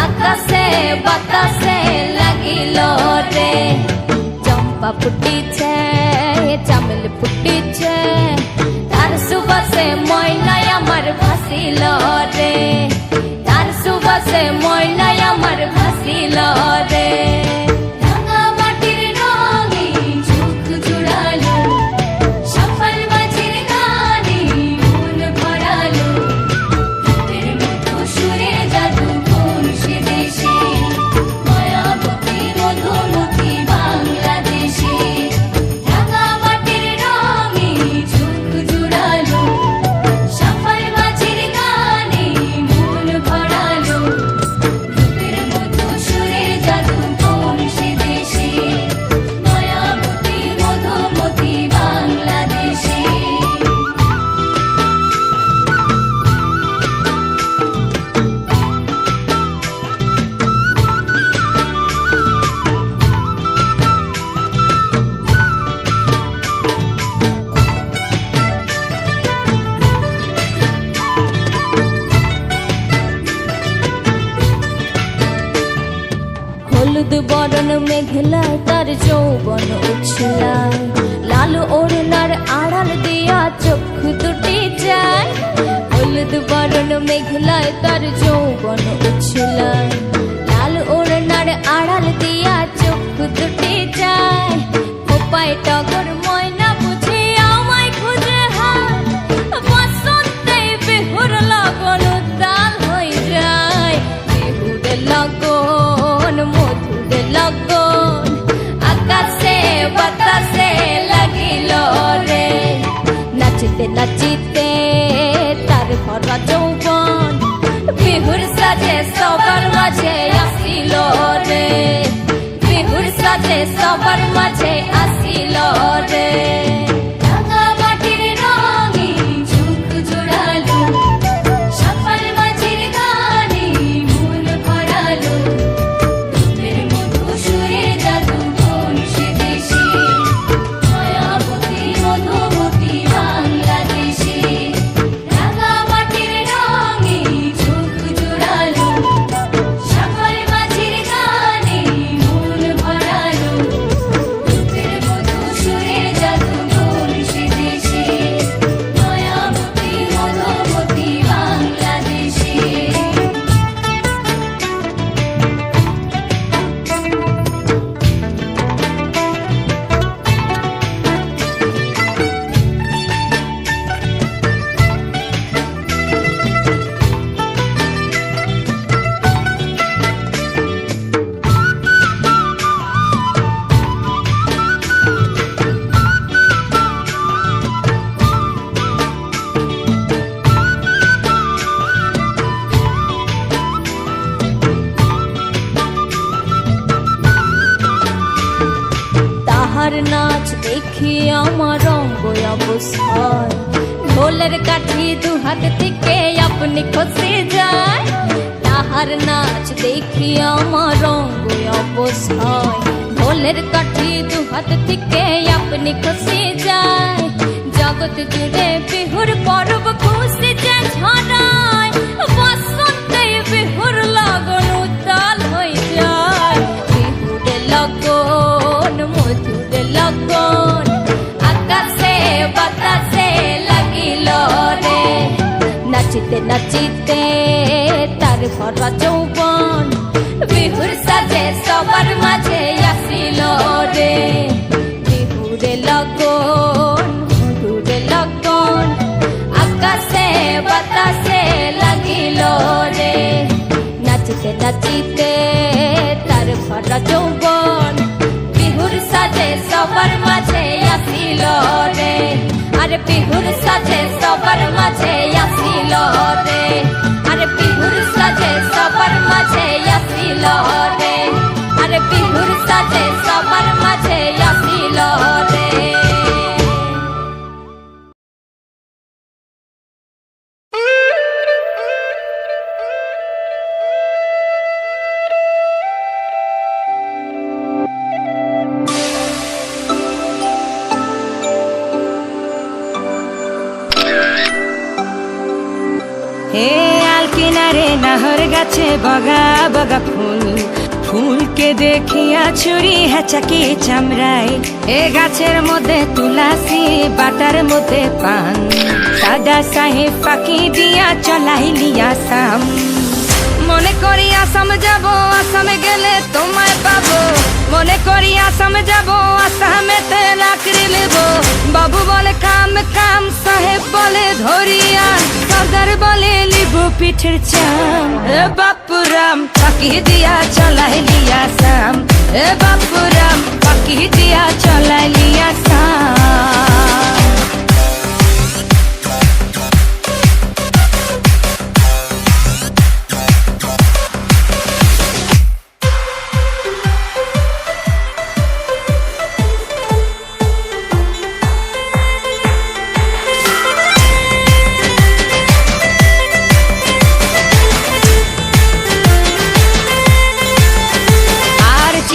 আকাশে বাতাসে লাগিল রে, চম্পা ফুটিছে চামেল ফুটিছে তার সুবাসে ময়নাই আমার ভাসিল হলুদ বরণ মেঘলায় তার যৌবন উছলায়, লাল ওড়নার আড়াল দিয়া চক্ষু দুটি যায়। হলুদ বরণ মেঘলায় তার যৌবন উছলায়, লাল ওড়নার আড়াল দিয়া চক্ষু দুটি যায়। কোপায় টগর ময়না বুঝে আমায় খুঁজে হায়, বসন্তে বিহুর লগন উত্তাল হয়ে যায়। বিহুর লগন মধুর লগন আকাশে বাতাসে লাগিল রে, নাচিতে নাচিতে তার ভরা যৌবন বিহুর সাজে সবার মাঝে আসিল রে, বিহুর সাজে সবার মাঝে আসিল রে। রাঙা মাটির রঙিন চোখ জোড়ালো, সবার মাঝের গানে মন ভরালো। রূপের মধু সুরে জাদু কোন সে দেশে, মায়াবতী মধুমতি বাংলাদেশে। রাঙা মাটির রঙিন চোখ জোড়ালো, সবার মাঝের গানে মন ভরালো। রূপের মধু সুরে জাদু কোন সে দেশে, মায়াবতী মধুমতি বাংলাদেশে। তাহার নাচ দেখি আমার অঙ্গ অবস্থায়, ঢোলের কাঠি দু হাত থেকে আপনি খসে যায়। তাহার নাচ দেখি আমার অঙ্গ অবস্থায়, ঢোলের কাঠি দু হাত থেকে আপনি খসে যায়। জগৎ জুড়ে বিহুর পর্ব খুশি যে ছড়ায়, বসন্তে বিহুর লগন উত্তাল হয়ে যায়। বিহুর লগন মধুর লগন আকাশে বাতাসে লাগিল রে, নাচিতে নাচিতে তার ভরা যৌবন বিহুর সাজে সবার মাঝে আসিল রে। বিহুর লগন মধুর লগন আকাশে বাতাসে লাগিল রে, নাচিতে নাচিতে তার ভরা যৌবন বিহুর সাজে সবার মাঝে আসিল রে। আরে বিহুর সাজে সবার মাঝে আসিল রে, আরে বিহুর সাজে সবার মাঝে আসিল রে, আরে বিহুর সাজে সবার মাঝে আসিল রে। হে আল কিনারে নাহর গাছে বগা বগা ফুল, ফুলকে দেখিয়া ছুরি হেঁচাকি চামড়াই। এ গাছের মধ্যে তুলাসি বাটার মধ্যে পান, দাদা সাহেব পাখি দিয়া চলাইলি আসাম। মনে করি আসাম যাব, আসামে গেলে তোমায় পাবো। মনে করি আসাম যাব, আসামেতে লাকড়ি নেব। বাবু বলে কাম কাম, সাহেব বলে ধরিয়ান, সর্দার বলে লিবু পিঠের চাম। এ বাপুরাম পাখি দিয়া চলাইলি আসাম, এ বাপুরাম পাখি দিয়া চলাইলি আসাম।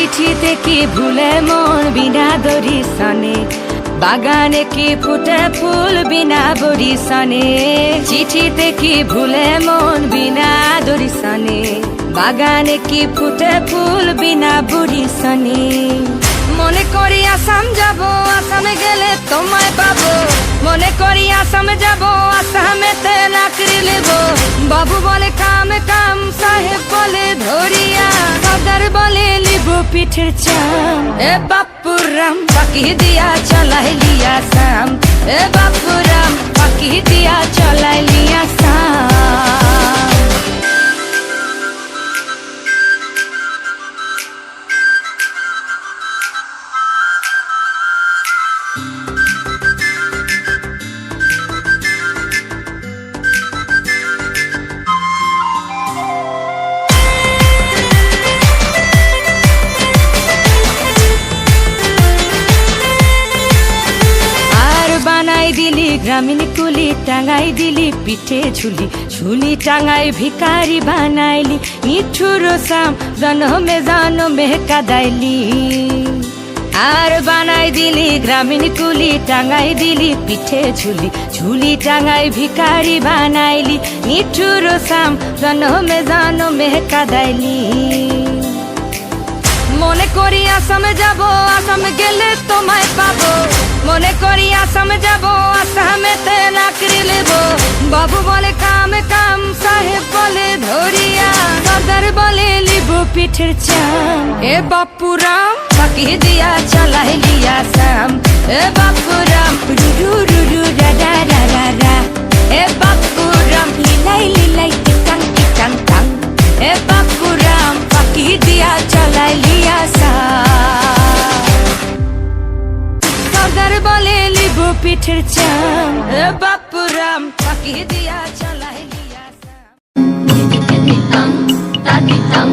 চিঠিতে কি ভুলে মন বিনা দড়ি সনে, বাগানে কি ফুটে ফুল বিনা বড়ি সনে। চিঠিতে কি ভুলে মন বিনা দড়ি সনে, বাগানে কি ফুটে ফুল বিনা বুড়ি সনি মনে করি আসাম যাব আসামে গেলে তোমায় পাবো মনে করি আসামে যাব আসামেতে লাকড়ি নেব বাবু বলে কাম কাম সাহেব বলে ধরিয়া সর্দার বলে লিব পিঠের চাম এ বাপুরাম পাকি দিয়া চলাই লিয়া সাম এ বাপুরাম পাকি দিয়া চলাই লিয়া সাম দিলি গ্রামীণ কুলি টাঙ্গাই দিলি পিঠে ঝুলি ঝুলি টাঙ্গাই ভিকারি বানাইলি নিঠুর সাম জনমে কাদাইলি আর বানাই দিলি গ্রামীণ কুলি টাঙ্গাই দিলি পিঠে ঝুলি ঝুলি টাঙ্গাই ভিকারি বানাইলি নিঠুর সাম জনমে কাদাইলি মনে করি আসামে যাব আসামে গেলে তোমায় পাবো মনে করি আসামে যাব আসামেতে লাকড়ি নেব বাবু বলে কাম কাম সাহেব বলে ধরিয়া সর্দার বলে লিব পিঠের চাম এ বাপুরাম পাকি দিয়া চলাই লিয়া সাম এ বাপুরাম রুরু রুরু রা রা রা রা রা এ বাপুরাম লিলাই লিলাই টিকাং টিকাং টাং এ বাপুরাম পাকি দিয়া চলাই লিয়া সাম সর্দার বলে লিব পিঠের চাম এ বাপুরাম পাকি দিয়া চলাই লিয়া সাম তাদিতাং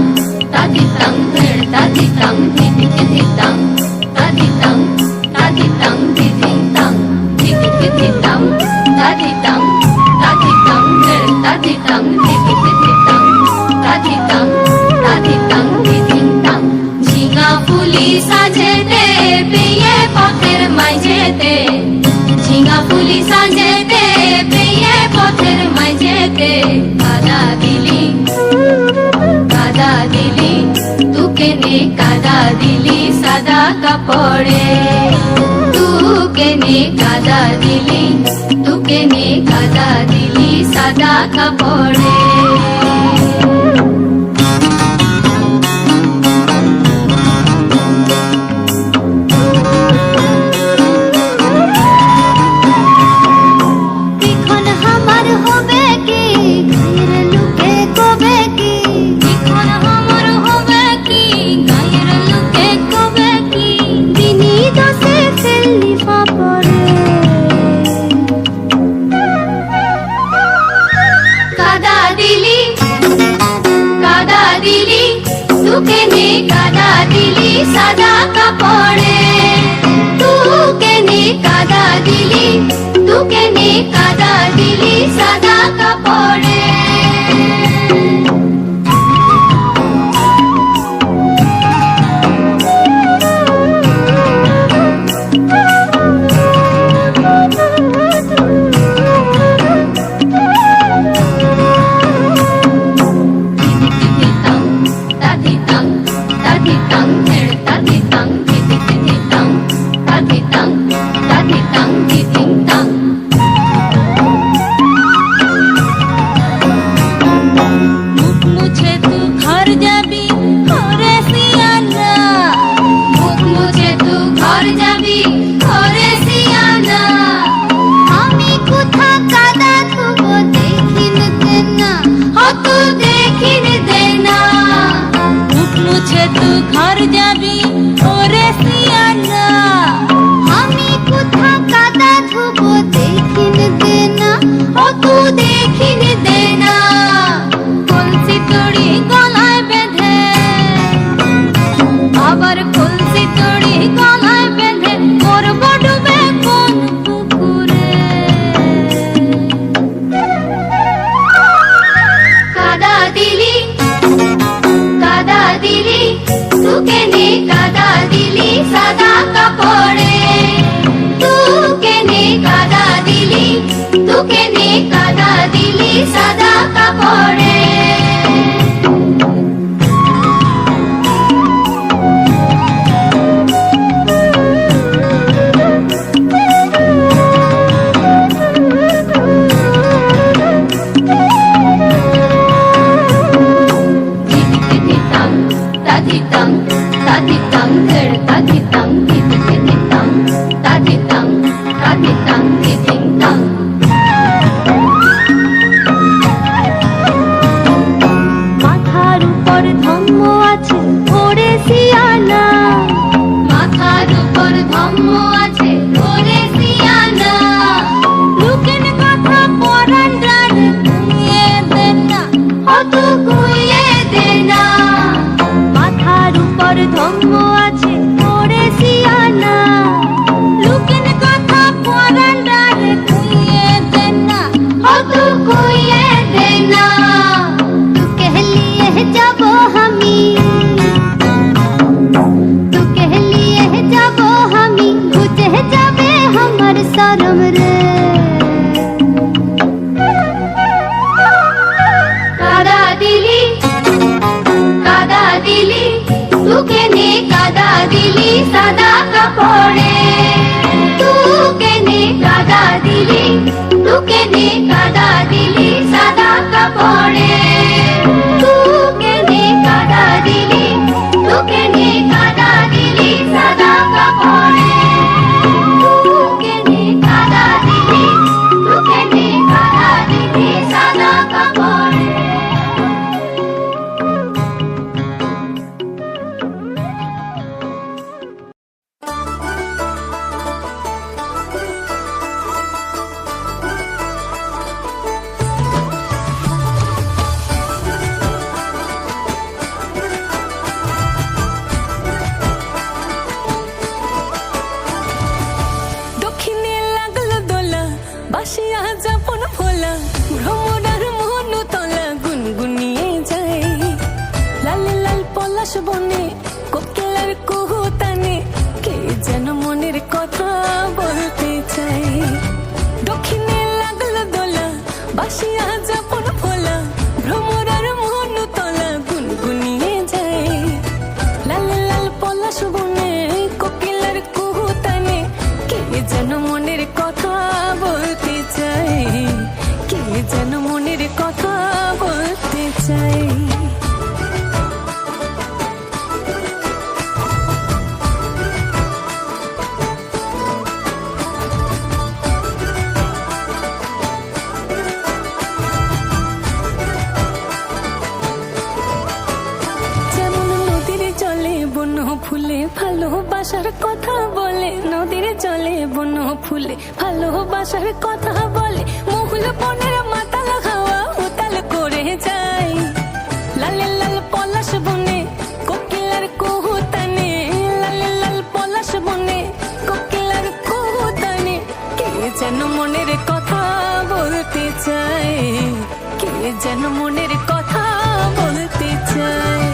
তাদিতাং তাদিতাং দিদিতাং তাদিতাং তাদিতাং দিদিতাং দিদিতাং তাদিতাং তাদিতাং তাদিতাং দিদিতাং তাদিতাং তাদিতাং দিদিতাং ঝিঙা ফুলি সাজেতে পেয়ে পথের মাঝেতে ঝিঙা ফুলি সাজেতে পেয়ে পথের মাঝেতে কাদা দিলি তুকে নে কাদা দিলি সাদা কাপড়ে তুকে নে কাদা দিলি তুকে নে কাদা দিলি সাদা কাপড়ে তুকে নে কাদা দিলি সাদা কাপড়ে তুকে নে কাদা দিলি তুকে নে কাদা দিলি সাদা কাপড়ে সাদা কাপড়ে দিলি কাদা দিলি তুকে নে কাদা দিলি সাদা কাপড়ে তুকে নে কাদা দিলি তুকে নে কাদা দিলি সাদা কাপড়ে তুকে নে কাদা দিলি তুকে নে কাদা দিলি সাদা কাপড়ে তুকে নে কাদা দিলি তুকে নে কাদা দিলি সাদা কাপড়ে দক্ষিণে লাগলো দোলা বাসিয়া যাপন ভোলা ভ্রমরার মোহন তলা গুনগুনিয়ে যায় লাল লাল পলাশ বনে কোকিলার কুহু তানে কে যেন মনের কথা বলতে চাই দক্ষিণে লাগলো দোলা বাসিয়া যাপন ভোলা ভ্রমরার মোহন তলা গুনগুনিয়ে যায় লাল লাল পলাশ বনে কোকিলার কুহু তানে কে যেন মনের কথা বলতে চাই কে যেন মনের কথা বলতে চাই যেমন নদীর জলে বন ফুলে ভালোবাসার কথা বলে নদীর জলে বন ফুলে ভালোবাসার কথা বলে মহুল বনের মাতাল হাওয়া উতাল করে যায় লাল লাল পলাশ বনে কোকিলার কুহু তানে লাল লাল পলাশ বনে কোকিলার কুহু তানে কে যেন মনের কথা বলতে চায় কে যেন মনের কথা বলতে চায়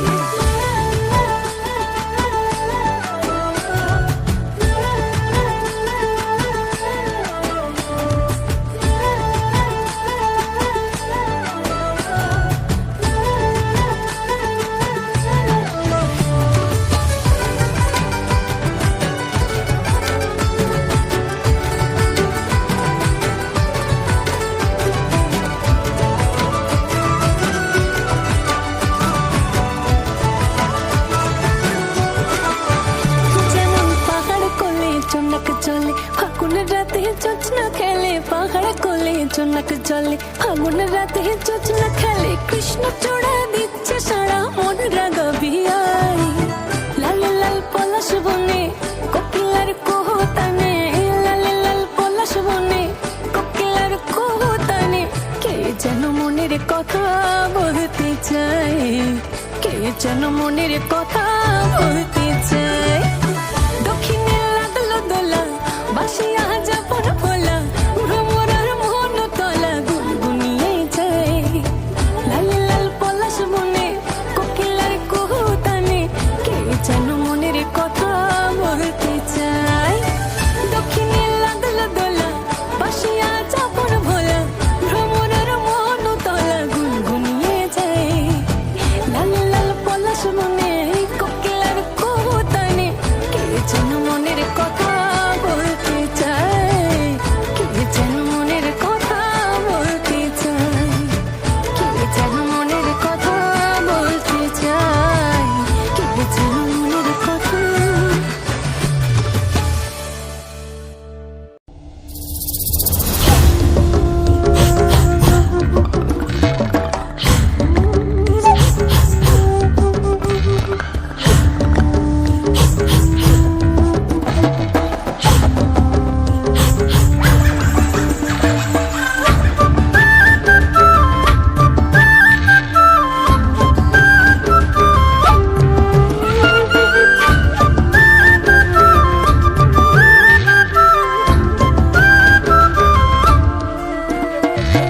যেমন পাহাড় কোলে চুনক চলে ফাগুন রাতে জোছনা খেলে পাহাড় কোলে চুনক চলে ফাগুন রাতে জোছনা খেলে কৃষ্ণ চূড়া দিচ্ছে সারা মন রাগাবিয়াই লাল লাল পলাশ বনে কোকিলার কুহু তানে লাল লাল পলাশ বনে কোকিলার কুহু তানে কে যেন মনের কথা বলতে চায় কে যেন মনের কথা বলতে চায় দক্ষিণে লাগলো দোলা বাসিয়া যাপন ভোলা ভ্রমরার মোহন তলা গুনগুনিয়ে যায় লাল লাল পলাশ বনে কোকিলার কুহু তানে কে যেন মনের কথা বলতে চায় দক্ষিণে লাগলো দোলা বাসিয়া যাপন ভোলা ভ্রমরার মোহন তলা গুনগুনিয়ে যায় লাল লাল পলাশ বনে কোকিলার কুহু তানে কে যেন মনের কথা বলতে চায় কে যেন মনের কথা বলতে চায় কে যেন মনের কথা বলতে চায় কে যেন মনের কথা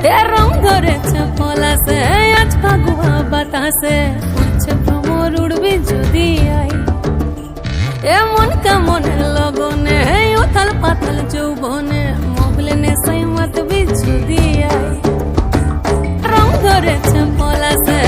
এ রং ধরেছে পলাশে আজ ফাগুয়া বাতাসে উঠছে ভ্রমর উড়বি যদি আই এমন কেমন লগনে উথাল পাতাল যৌবনে মহলে নেশাই মাতবি যদি আই রং ধরেছে পলাশে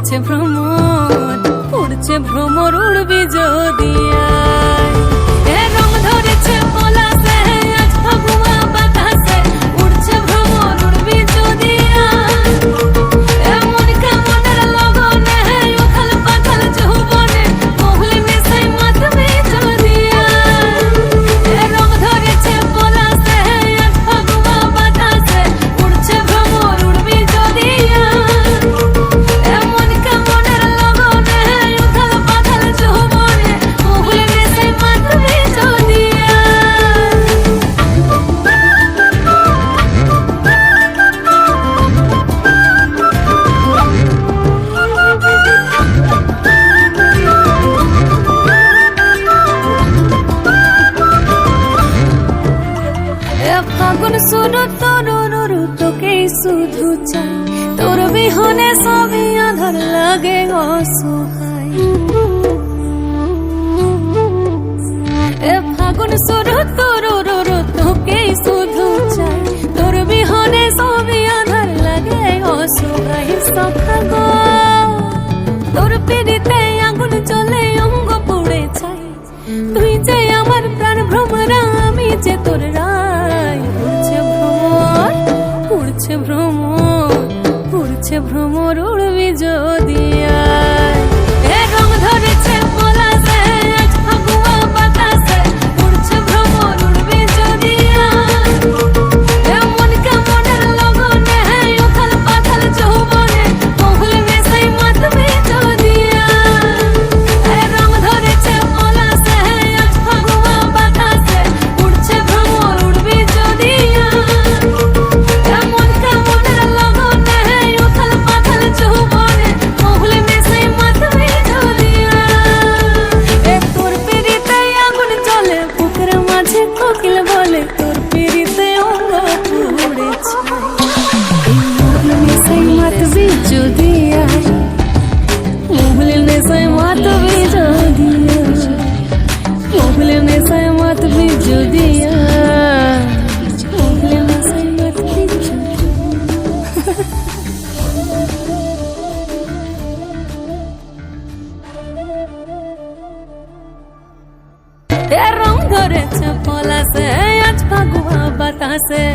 উড়ছে ভ্রমর, উড়ছে ভ্রমর, উড়বি যদি আয়। এ রং ধরেছে পলাশে, আজ ফাগুয়া বাতাসে, উড়ছে ভ্রমর, উড়বি যদি আয়। এমন কেমনের লগনে, উথাল পাথাল যৌবনে, মহুলি নেশায় মাতবি যদি আয়। এ রং ধরেছে পলাশে, আজ ফাগুয়া বাতাসে, উড়ছে ভ্রমর, উড়বি যদি আয়। এমন কেমনের লগনে, উথাল পাথাল যৌবনে, মহুলি নেশায় মাতবি যদি ফাগুন শুরু তরুরু তোকেই শুধু চাই, তোর বিহনে সবই আধার লাগে অসহায়। এ ফাগুন শুরু তরুরু তোকেই শুধু চাই, তোর বিহনে সবই আধার লাগে অসহায়। সখা গো তোর পিড়িতে আগুন জ্বলে অঙ্গ পুড়ে ছাই, তুই যে আমার প্রাণ ভ্রমরা, আমি যে তোর রায়। উড়ছে ভ্রমর, উড়ছে ভ্রমর, উড়ছে ভ্রমর, উড়বি যদি আয়। এ রং ধরেছে পলাশে, আজ ফাগুয়া বাতাসে, উড়ছে ভ্রমর, উড়বি যদি আয়। এমন কেমনের লগনে, উথাল পাথাল যৌবনে, মহুলি নেশায় মাতবি যদি আয়। এ রং ধরেছে পলাশে, আজ ফাগুয়া বাতাসে, উড়ছে ভ্রমর, উড়বি যদি আয়। এমন কেমনের লগনে, উথাল পাথাল যৌবনে, মহুলি নেশায় মাতবি যদি আয়। এ তোর পিড়িতে আগুন জ্বলে, বুকের মাঝে কোকিল বলে, তোর পিড়িতে অঙ্গ পুড়ে ছাই। এই মহুলি নেশায় মাতবি যদি আয়, মহুলি নেশায় মাতবি যদি আয়, মহুলি নেশায় মাতবি যদি আয়, মহুলি নেশায় মাতবি যদি এ রং ধরেছে পলাশে, আজ ফাগুয়া বাতাসে,